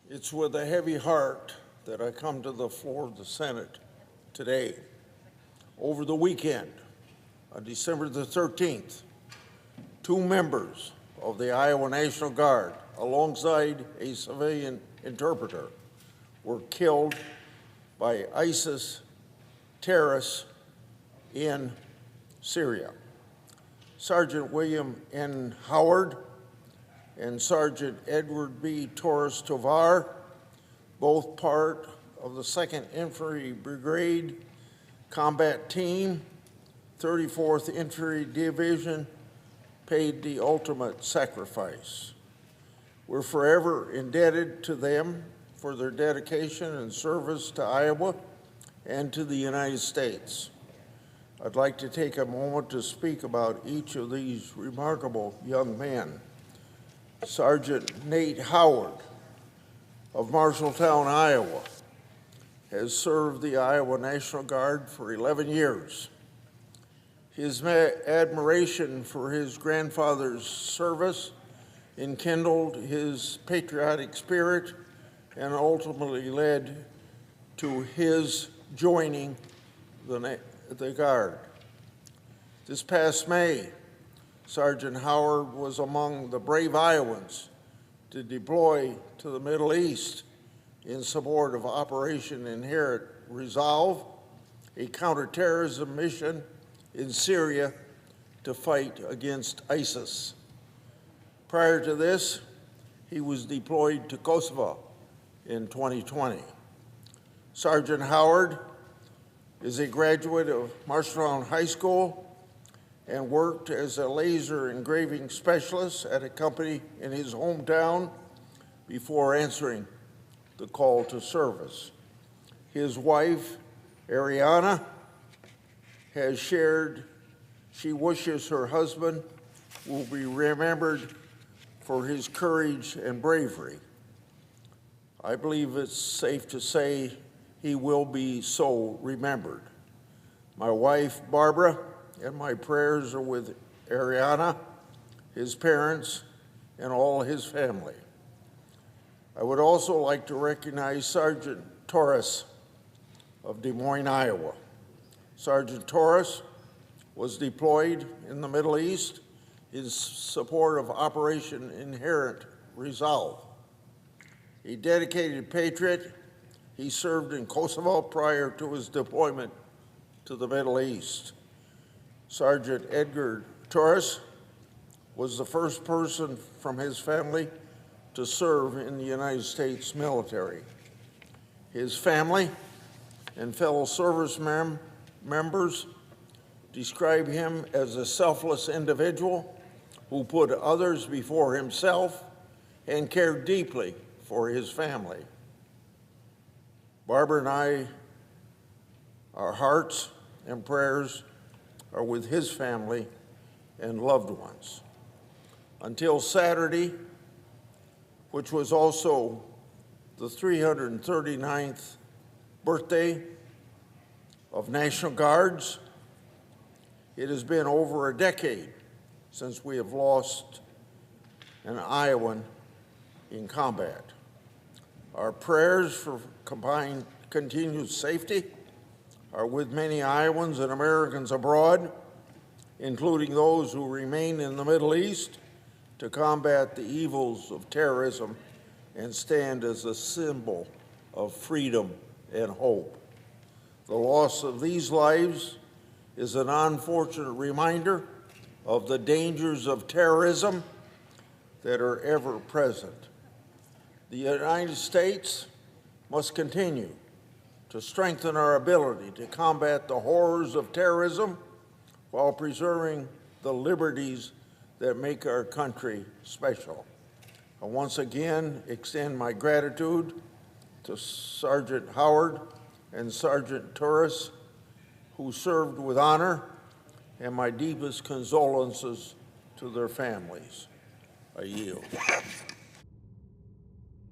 It's with a heavy heart that I come to the floor of the Senate today. Over the weekend, on December the 13th, 2 members of the Iowa National Guard, alongside a civilian interpreter, were killed by ISIS terrorists in Syria. Sergeant William N. Howard and Sergeant Edward B. Torres Tovar, both part of the 2nd Infantry Brigade Combat Team, 34th Infantry Division, paid the ultimate sacrifice. We're forever indebted to them for their dedication and service to Iowa and to the United States. I'd like to take a moment to speak about each of these remarkable young men. Sergeant Nate Howard of Marshalltown, Iowa, has served the Iowa National Guard for 11 years. His admiration for his grandfather's service enkindled his patriotic spirit and ultimately led to his joining the Guard. This past May, Sergeant Howard was among the brave Iowans to deploy to the Middle East in support of Operation Inherent Resolve, a counterterrorism mission in Syria to fight against ISIS. Prior to this, he was deployed to Kosovo in 2020. Sergeant Howard is a graduate of Marshalltown High School and worked as a laser engraving specialist at a company in his hometown before answering the call to service. His wife, Ariana, has shared she wishes her husband will be remembered for his courage and bravery. I believe it's safe to say he will be so remembered. My wife, Barbara, and my prayers are with Ariana, his parents, and all his family. I would also like to recognize Sergeant Torres of Des Moines, Iowa. Sergeant Torres was deployed in the Middle East in support of Operation Inherent Resolve. A dedicated patriot, he served in Kosovo prior to his deployment to the Middle East. Sergeant Edgar Torres was the first person from his family to serve in the United States military. His family and fellow service members describe him as a selfless individual who put others before himself and cared deeply for his family. Barbara and I, our hearts and prayers are with his family and loved ones. Until Saturday, which was also the 339th birthday of National Guards, it has been over a decade since we have lost an Iowan in combat. Our prayers for continued safety are with many Iowans and Americans abroad, including those who remain in the Middle East to combat the evils of terrorism and stand as a symbol of freedom and hope. The loss of these lives is an unfortunate reminder of the dangers of terrorism that are ever present. The United States must continue to strengthen our ability to combat the horrors of terrorism while preserving the liberties that make our country special. I once again extend my gratitude to Sergeant Howard and Sergeant Torres, who served with honor, and my deepest condolences to their families. I yield.